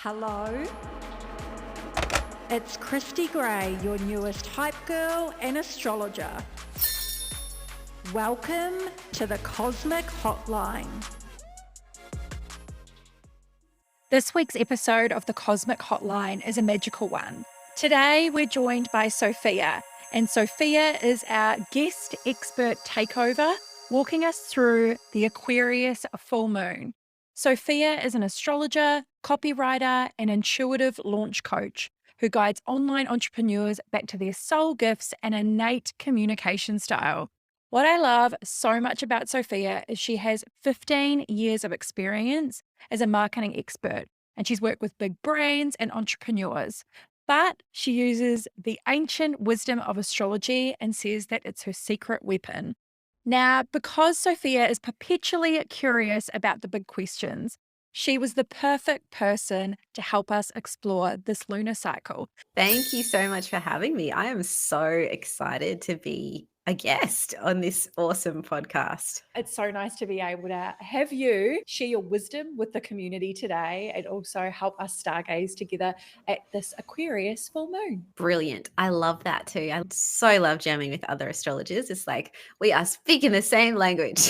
Hello, it's Christy Gray, your newest hype girl and astrologer. Welcome to the Cosmic Hotline. This week's episode of the Cosmic Hotline is a magical one. Today, we're joined by Sophia, and Sophia is our guest expert takeover, walking us through the Aquarius full moon. Sophia is an astrologer, copywriter, and intuitive launch coach who guides online entrepreneurs back to their soul gifts and innate communication style. What I love so much about Sophia is she has 15 years of experience as a marketing expert, and she's worked with big brands and entrepreneurs. But she uses the ancient wisdom of astrology and says that it's her secret weapon. Now, because Sophia is perpetually curious about the big questions, she was the perfect person to help us explore this lunar cycle. Thank you so much for having me. I am so excited to be a guest on this awesome podcast. It's so nice to be able to have you share your wisdom with the community today and also help us stargaze together at this Aquarius full moon. Brilliant. I love that too. I so love jamming with other astrologers. It's like we are speaking the same language.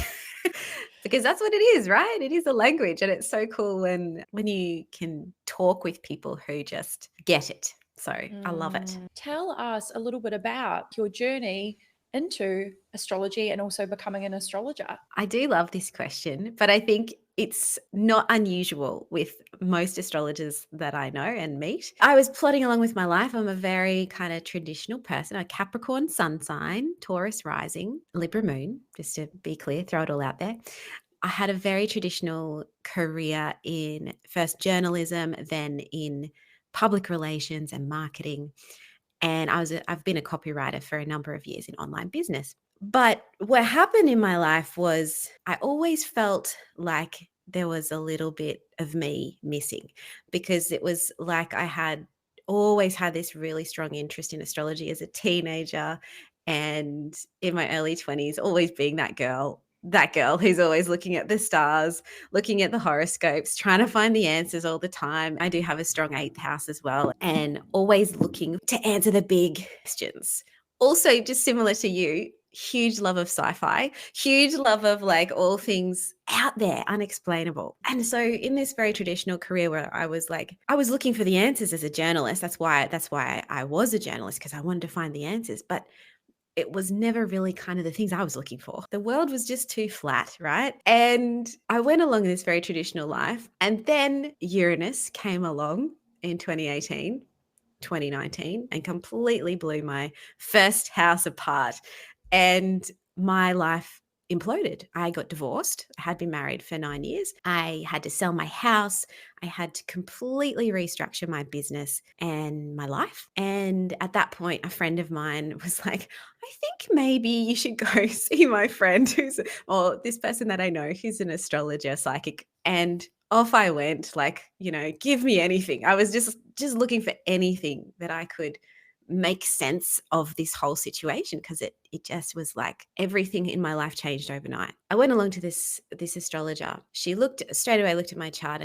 Because that's what it is, right? It is a language, and it's so cool when you can talk with people who just get it. So I love it. Tell us a little bit about your journey into astrology and also becoming an astrologer. I do love this question, but I think it's not unusual with most astrologers that I know and meet. I was plodding along with my life. I'm a very kind of traditional person, a Capricorn sun sign, Taurus rising, Libra moon, just to be clear, throw it all out there. I had a very traditional career in first journalism, then in public relations and marketing. And I've been a copywriter for a number of years in online business. But what happened in my life was I always felt like there was a little bit of me missing, because it was like I had always had this really strong interest in astrology as a teenager, and in my early 20s, always being that girl who's always looking at the stars, looking at the horoscopes, trying to find the answers all the time. I do have a strong 8th house as well, and always looking to answer the big questions. Also, just similar to you, huge love of sci-fi, huge love of like all things out there, unexplainable. And so in this very traditional career where I was looking for the answers as a journalist, that's why I was a journalist, because I wanted to find the answers. But it was never really kind of the things I was looking for. The world was just too flat, right? And I went along this very traditional life. And then Uranus came along in 2018, 2019, and completely blew my first house apart. And my life imploded. I got divorced. I had been married for 9 years. I had to sell my house. I had to completely restructure my business and my life. And at that point, a friend of mine was like, I think maybe you should go see my friend or this person that I know who's an astrologer, psychic. And off I went, like, give me anything. I was just looking for anything that I could make sense of this whole situation, because it just was like everything in my life changed overnight. I went along to this astrologer. She looked at my chart,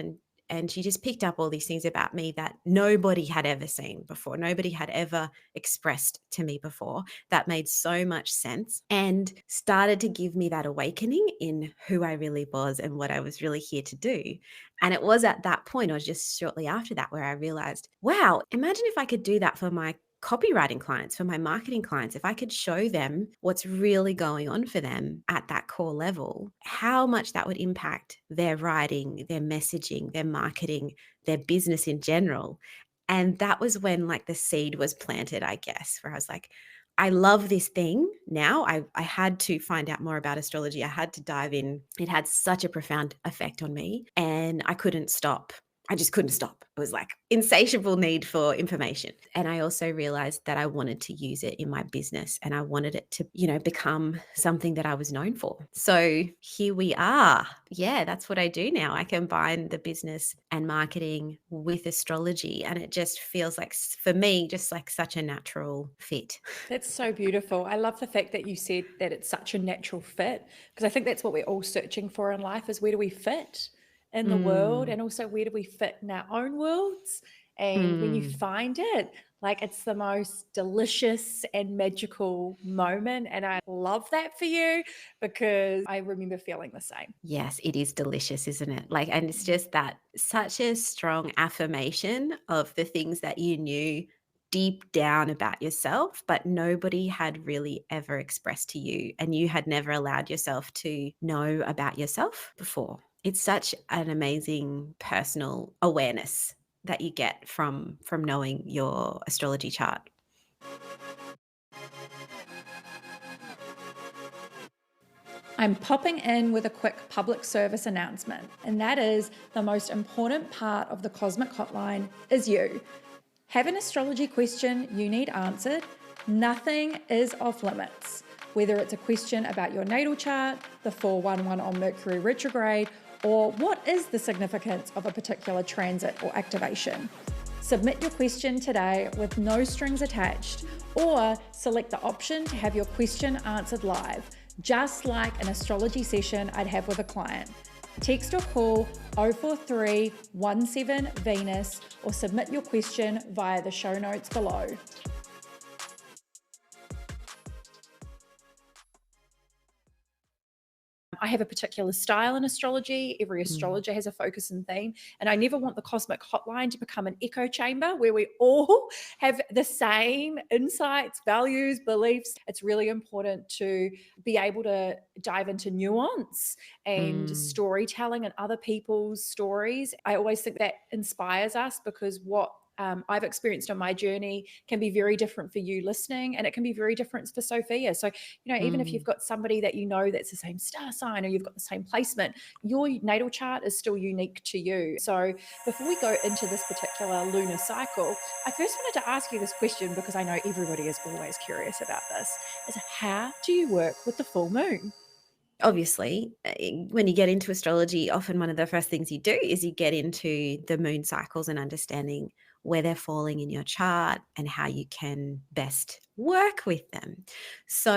and she just picked up all these things about me that nobody had ever seen before. Nobody had ever expressed to me before. That made so much sense, and started to give me that awakening in who I really was and what I was really here to do. And it was at that point, or just shortly after that, where I realized, wow, imagine if I could do that for my copywriting clients, for my marketing clients. If I could show them what's really going on for them at that core level, how much that would impact their writing, their messaging, their marketing, their business in general. And that was when like the seed was planted, I guess, where I was like, I love this thing now. I had to find out more about astrology. I had to dive in. It had such a profound effect on me, and I couldn't stop. I just couldn't stop. It was like insatiable need for information. And I also realized that I wanted to use it in my business, and I wanted it to, become something that I was known for. So here we are. Yeah, that's what I do now. I combine the business and marketing with astrology, and it just feels like, for me, just like such a natural fit. That's so beautiful. I love the fact that you said that it's such a natural fit, because I think that's what we're all searching for in life, is where do we fit? in the world, and also where do we fit in our own worlds. And when you find it, like, it's the most delicious and magical moment. And I love that for you because I remember feeling the same. Yes, it is delicious, isn't it? Like, and it's just that such a strong affirmation of the things that you knew deep down about yourself, but nobody had really ever expressed to you, and you had never allowed yourself to know about yourself before. It's such an amazing personal awareness that you get from knowing your astrology chart. I'm popping in with a quick public service announcement, and that is the most important part of the Cosmic Hotline is you. Have an astrology question you need answered? Nothing is off limits. Whether it's a question about your natal chart, the 411 on Mercury retrograde, or what is the significance of a particular transit or activation. Submit your question today with no strings attached, or select the option to have your question answered live, just like an astrology session I'd have with a client. Text or call 043 17 Venus or submit your question via the show notes below. I have a particular style in astrology. Every astrologer has a focus and theme. And I never want the Cosmic Hotline to become an echo chamber where we all have the same insights, values, beliefs. It's really important to be able to dive into nuance and storytelling and other people's stories. I always think that inspires us because what I've experienced on my journey can be very different for you listening, and it can be very different for Sophia. So, even if you've got somebody that that's the same star sign or you've got the same placement, your natal chart is still unique to you. So before we go into this particular lunar cycle, I first wanted to ask you this question because I know everybody is always curious about this, is how do you work with the full moon? Obviously, when you get into astrology, often one of the first things you do is you get into the moon cycles and understanding where they're falling in your chart and how you can best work with them. So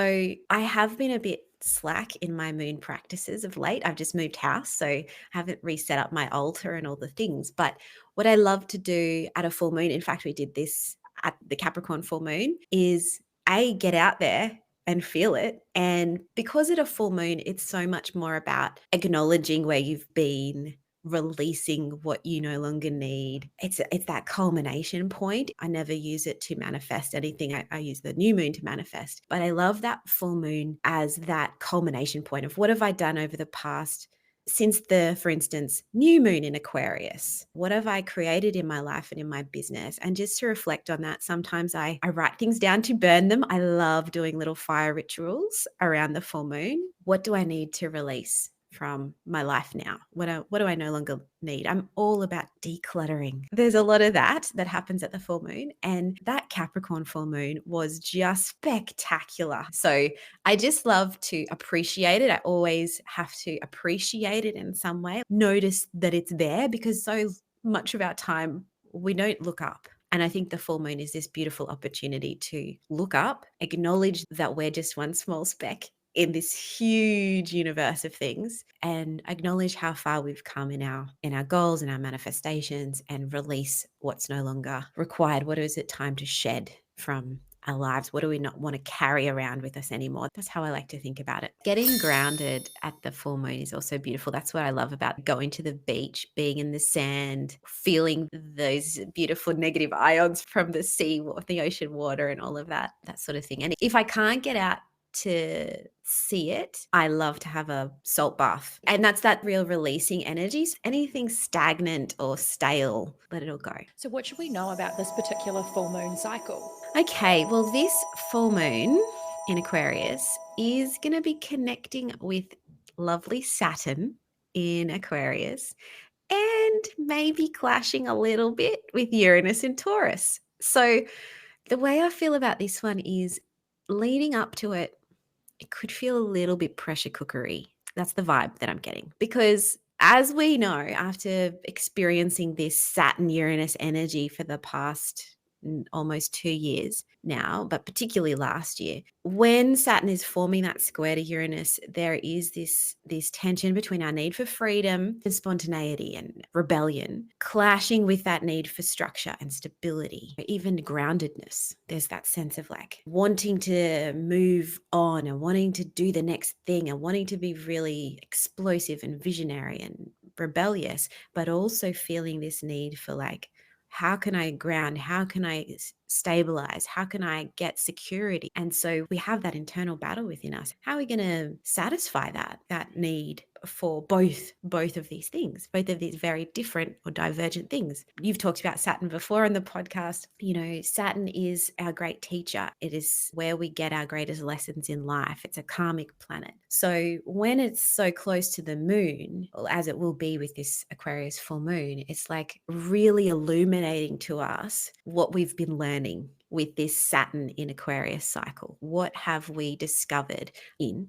I have been a bit slack in my moon practices of late. I've just moved house, so I haven't reset up my altar and all the things. But what I love to do at a full moon, in fact, we did this at the Capricorn full moon, is get out there and feel it. And because at a full moon, it's so much more about acknowledging where you've been, releasing what you no longer need. It's that culmination point. I never use it to manifest anything. I use the new moon to manifest. But I love that full moon as that culmination point of what have I done over the past since the, for instance, new moon in Aquarius. What have I created in my life and in my business? And just to reflect on that, sometimes I write things down to burn them. I love doing little fire rituals around the full moon. What do I need to release from my life now? What do I no longer need? I'm all about decluttering. There's a lot of that happens at the full moon, and that Capricorn full moon was just spectacular. So I just love to appreciate it. I always have to appreciate it in some way, notice that it's there, because so much of our time we don't look up. And I think the full moon is this beautiful opportunity to look up, acknowledge that we're just one small speck in this huge universe of things, and acknowledge how far we've come in our goals and our manifestations, and release what's no longer required. What is it time to shed from our lives? What do we not want to carry around with us anymore? That's how I like to think about it. Getting grounded at the full moon is also beautiful. That's what I love about going to the beach, being in the sand, feeling those beautiful negative ions from the sea, the ocean water, and all of that sort of thing. And if I can't get out to see it, I love to have a salt bath. And that's that real releasing energy. So anything stagnant or stale, let it all go. So what should we know about this particular full moon cycle? Okay, well, this full moon in Aquarius is going to be connecting with lovely Saturn in Aquarius, and maybe clashing a little bit with Uranus in Taurus. So the way I feel about this one is, leading up to it, it could feel a little bit pressure cookery. That's the vibe that I'm getting. Because as we know, after experiencing this Saturn Uranus energy for the past almost 2 years now, but particularly last year. When Saturn is forming that square to Uranus, there is this tension between our need for freedom and spontaneity and rebellion, clashing with that need for structure and stability, even groundedness. There's that sense of like wanting to move on and wanting to do the next thing and wanting to be really explosive and visionary and rebellious, but also feeling this need for like, how can I ground? How can I stabilize? How can I get security? And so we have that internal battle within us. How are we going to satisfy that need for both of these things, both of these very different or divergent things? You've talked about Saturn before on the podcast. Saturn is our great teacher. It is where we get our greatest lessons in life. It's a karmic planet. So when it's so close to the moon, as it will be with this Aquarius full moon, it's like really illuminating to us what we've been learning with this Saturn in Aquarius cycle. What have we discovered in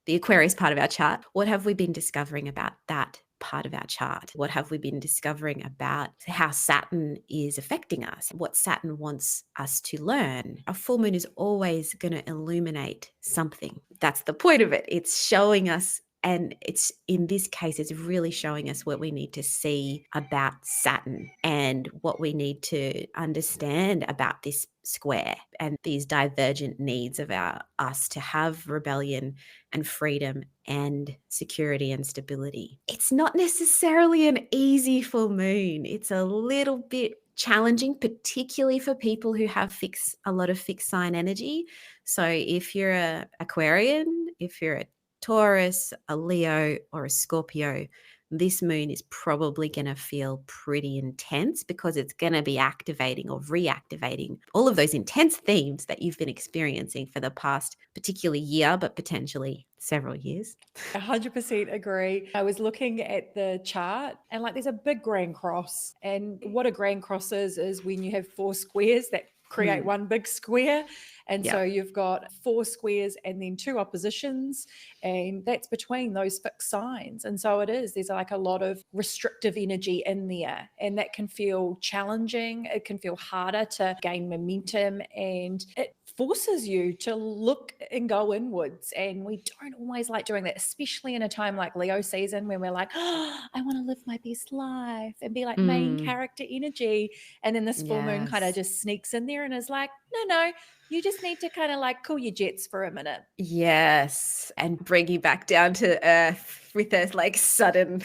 the Aquarius part of our chart? What have we been discovering about that part of our chart? What have we been discovering about how Saturn is affecting us? What Saturn wants us to learn? A full moon is always going to illuminate something. That's the point of it. It's showing us, and it's in this case, it's really showing us what we need to see about Saturn and what we need to understand about this square and these divergent needs of us to have rebellion and freedom and security and stability. It's not necessarily an easy full moon. It's a little bit challenging, particularly for people who have a lot of fixed sign energy. So if you're an Aquarian, if you're a Taurus, a Leo, or a Scorpio, this moon is probably going to feel pretty intense because it's going to be activating or reactivating all of those intense themes that you've been experiencing for the past particularly year, but potentially several years. 100% agree. I was looking at the chart and like there's a big grand cross, and what a grand cross is when you have four squares that create one big square. And so you've got four squares and then two oppositions, and that's between those fixed signs. And so there's like a lot of restrictive energy in there, and that can feel challenging. It can feel harder to gain momentum, and it forces you to look and go inwards. And we don't always like doing that, especially in a time like Leo season when we're like, oh, I want to live my best life and be like main character energy. And then this full moon kind of just sneaks in there and is like, no, you just need to kind of like cool your jets for a minute. Yes. And bring you back down to earth with a like sudden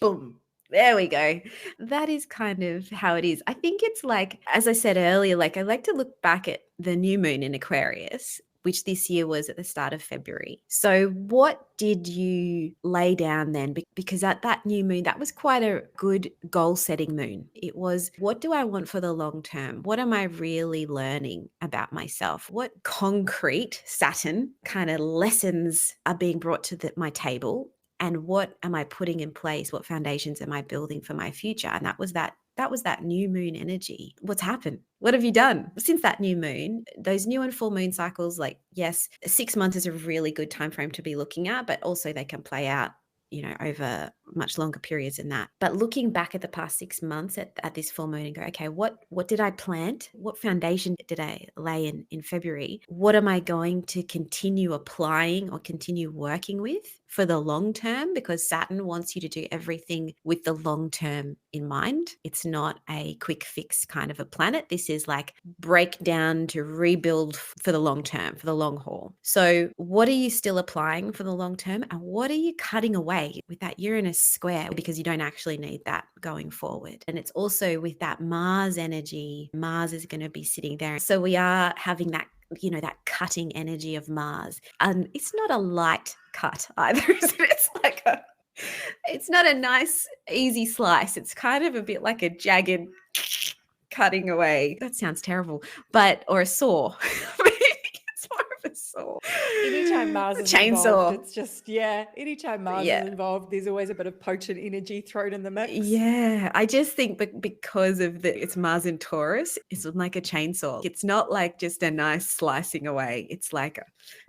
boom. There we go. That is kind of how it is. I think it's like, as I said earlier, like I like to look back at the new moon in Aquarius, which this year was at the start of February. So what did you lay down then? Because at that new moon, that was quite a good goal-setting moon. It was, what do I want for the long term? What am I really learning about myself? What concrete Saturn kind of lessons are being brought to my table? And what am I putting in place? What foundations am I building for my future? And that was that new moon energy. What's happened? What have you done since that new moon? Those new and full moon cycles, like, yes, 6 months is a really good time frame to be looking at, but also they can play out, over much longer periods than that. But looking back at the past 6 months at this full moon and go, okay, what did I plant? What foundation did I lay in February? What am I going to continue applying or continue working with for the long term? Because Saturn wants you to do everything with the long term in mind. It's not a quick fix kind of a planet. This is like break down to rebuild for the long term, for the long haul. So what are you still applying for the long term, and what are you cutting away with that Uranus square, because you don't actually need that going forward? And it's also with that Mars energy. Mars is going to be sitting there. So we are having that, that cutting energy of Mars. And it's not a light cut either, is it? It's not a nice, easy slice. It's kind of a bit like a jagged cutting away. That sounds terrible, or a saw. It's more of a saw. Anytime Mars is chainsaw. involved, it's just, anytime Mars is involved, there's always a bit of potent energy thrown in the mix. Yeah, I just think because of it's Mars in Taurus, it's like a chainsaw. It's not like just a nice slicing away. It's like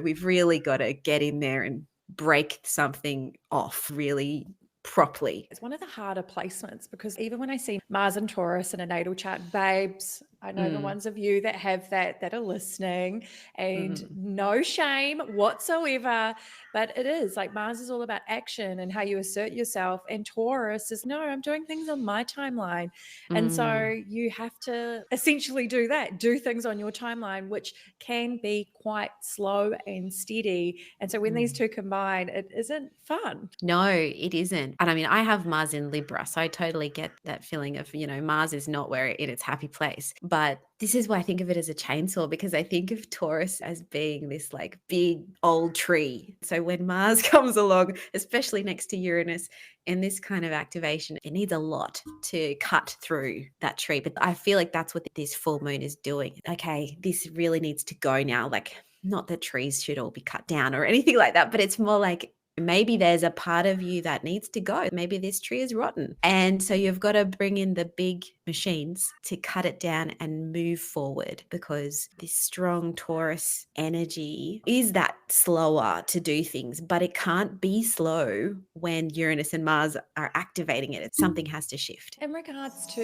we've really got to get in there and break something off really properly. It's one of the harder placements, because even when I see Mars and Taurus in a natal chart, babes, I know the Mm, ones of you that have that are listening, and mm, no shame whatsoever. But it is like Mars is all about action and how you assert yourself. And Taurus is no, I'm doing things on my timeline. And so mm, you have to essentially do things on your timeline, which can be quite slow and steady. And so when these mm. two combine, it isn't fun. No, it isn't. And I mean, I have Mars in Libra, so I totally get that feeling of, Mars is not where in its happy place. But this is why I think of it as a chainsaw, because I think of Taurus as being this like big old tree. So when Mars comes along, especially next to Uranus, in this kind of activation, it needs a lot to cut through that tree. But I feel like that's what this full moon is doing. Okay, this really needs to go now. Like, not that trees should all be cut down or anything like that, but it's more like maybe there's a part of you that needs to go. Maybe this tree is rotten. And so you've got to bring in the big machines to cut it down and move forward, because this strong Taurus energy is that slower to do things, but it can't be slow when Uranus and Mars are activating it. Something has to shift. In regards to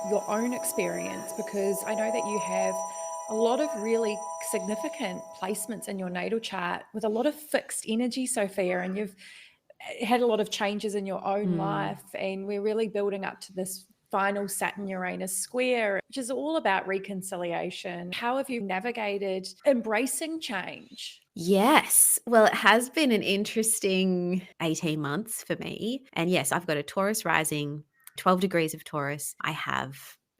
your own experience, because I know that you have a lot of really significant placements in your natal chart with a lot of fixed energy, Sophia, and you've had a lot of changes in your own Mm. life, and we're really building up to this final Saturn Uranus square, which is all about reconciliation. How have you navigated embracing change? Yes. Well, it has been an interesting 18 months for me. And yes, I've got a Taurus rising, 12 degrees of Taurus. I have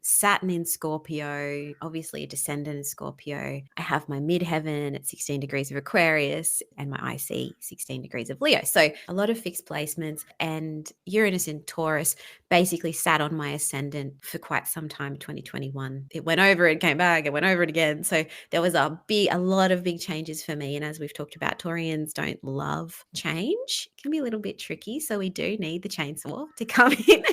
Saturn in Scorpio, obviously a descendant in Scorpio. I have my midheaven at 16 degrees of Aquarius and my IC 16 degrees of Leo. So a lot of fixed placements, and Uranus in Taurus basically sat on my ascendant for quite some time, 2021. It went over, it came back, it went over it again. So there was a lot of big changes for me. And as we've talked about, Taurians don't love change. It can be a little bit tricky. So we do need the chainsaw to come in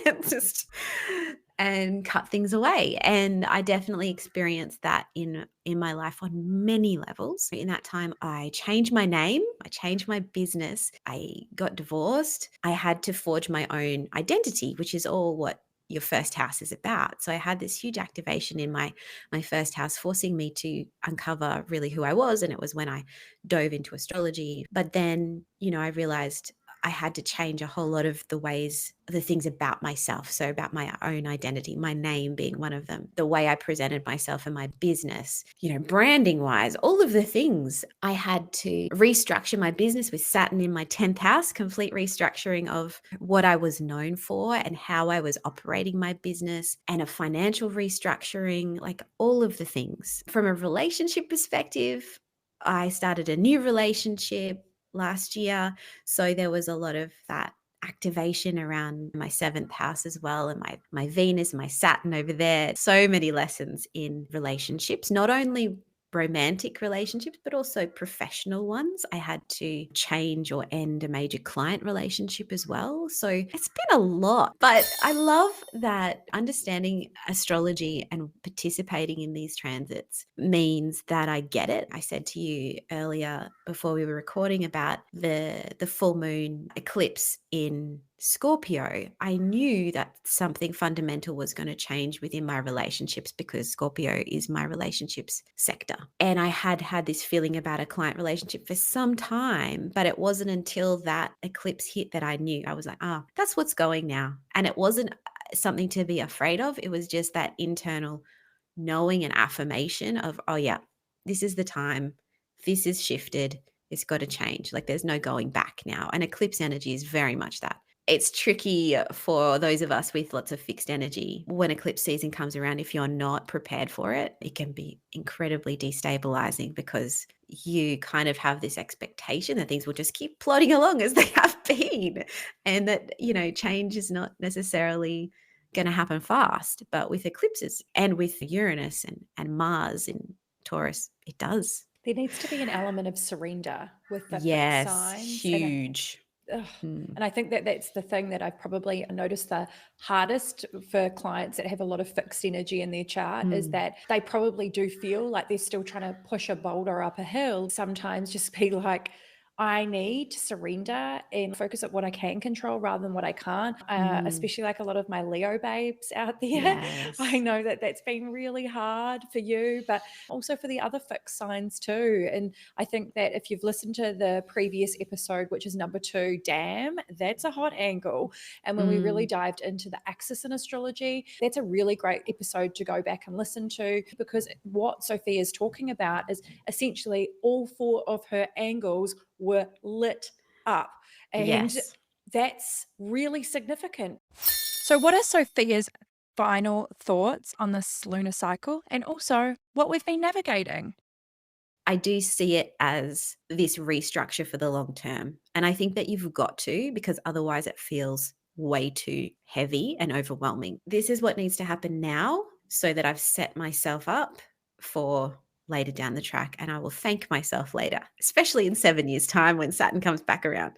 and cut things away. And I definitely experienced that in my life on many levels. In that time, I changed my name, I changed my business, I got divorced. I had to forge my own identity, which is all what your first house is about. So I had this huge activation in my first house, forcing me to uncover really who I was. And it was when I dove into astrology. But then, I realized I had to change a whole lot of the things about myself. So about my own identity, my name being one of them, the way I presented myself in my business, branding wise, all of the things. I had to restructure my business with Saturn in my 10th house, complete restructuring of what I was known for and how I was operating my business, and a financial restructuring, like all of the things. From a relationship perspective, I started a new relationship last year. So there was a lot of that activation around my 7th house as well, and my Venus, my Saturn over there. So many lessons in relationships, not only romantic relationships, but also professional ones. I had to change or end a major client relationship as well. So it's been a lot, but I love that understanding astrology and participating in these transits means that I get it. I said to you earlier before we were recording about the full moon eclipse in Scorpio. I knew that something fundamental was going to change within my relationships, because Scorpio is my relationships sector. And I had this feeling about a client relationship for some time, but it wasn't until that eclipse hit that I knew. I was like, that's what's going now. And it wasn't something to be afraid of. It was just that internal knowing and affirmation of, oh yeah, this is the time. This is shifted. It's got to change. Like there's no going back now. And eclipse energy is very much that. It's tricky for those of us with lots of fixed energy. When eclipse season comes around, if you're not prepared for it, it can be incredibly destabilizing, because you kind of have this expectation that things will just keep plodding along as they have been, and that, change is not necessarily going to happen fast. But with eclipses and with Uranus and Mars in Taurus, it does. There needs to be an element of surrender with the fixed Yes, signs. huge. Ugh. Mm, And I think that that's the thing that I've probably noticed the hardest for clients that have a lot of fixed energy in their chart is mm, that they probably do feel like they're still trying to push a boulder up a hill. Sometimes just be like, I need to surrender and focus at what I can control rather than what I can't, Mm, especially like a lot of my Leo babes out there. I yes. know that that's been really hard for you, but also for the other fixed signs too. And I think that if you've listened to the previous episode, which is number 2, damn, that's a hot angle. And when we really Mm, dived into the axis in astrology, that's a really great episode to go back and listen to, because what Sophia is talking about is essentially all 4 of her angles were lit up. And yes. that's really significant. So, what are Sophia's final thoughts on this lunar cycle and also what we've been navigating? I do see it as this restructure for the long term. And I think that you've got to, because otherwise it feels way too heavy and overwhelming. This is what needs to happen now so that I've set myself up for later down the track. And I will thank myself later, especially in 7 years' time when Saturn comes back around.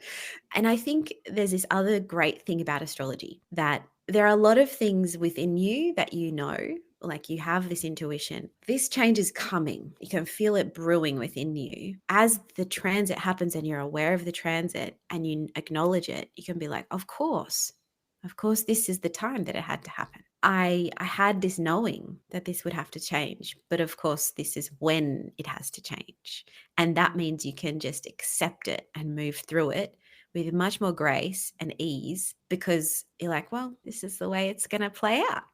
And I think there's this other great thing about astrology, that there are a lot of things within you that you know, like you have this intuition. This change is coming. You can feel it brewing within you. As the transit happens and you're aware of the transit and you acknowledge it, you can be like, of course, this is the time that it had to happen. I had this knowing that this would have to change, but of course, this is when it has to change. And that means you can just accept it and move through it with much more grace and ease, because you're like, well, this is the way it's going to play out.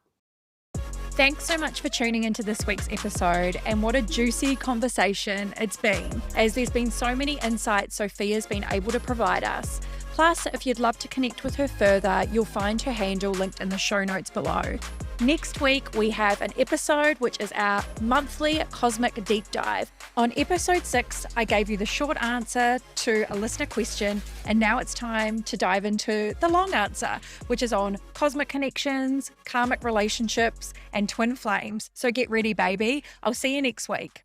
Thanks so much for tuning into this week's episode, and what a juicy conversation it's been, as there's been so many insights Sophia's been able to provide us. Plus, if you'd love to connect with her further, you'll find her handle linked in the show notes below. Next week, we have an episode which is our monthly cosmic deep dive. On episode 6, I gave you the short answer to a listener question, and now it's time to dive into the long answer, which is on cosmic connections, karmic relationships, and twin flames. So get ready, baby. I'll see you next week.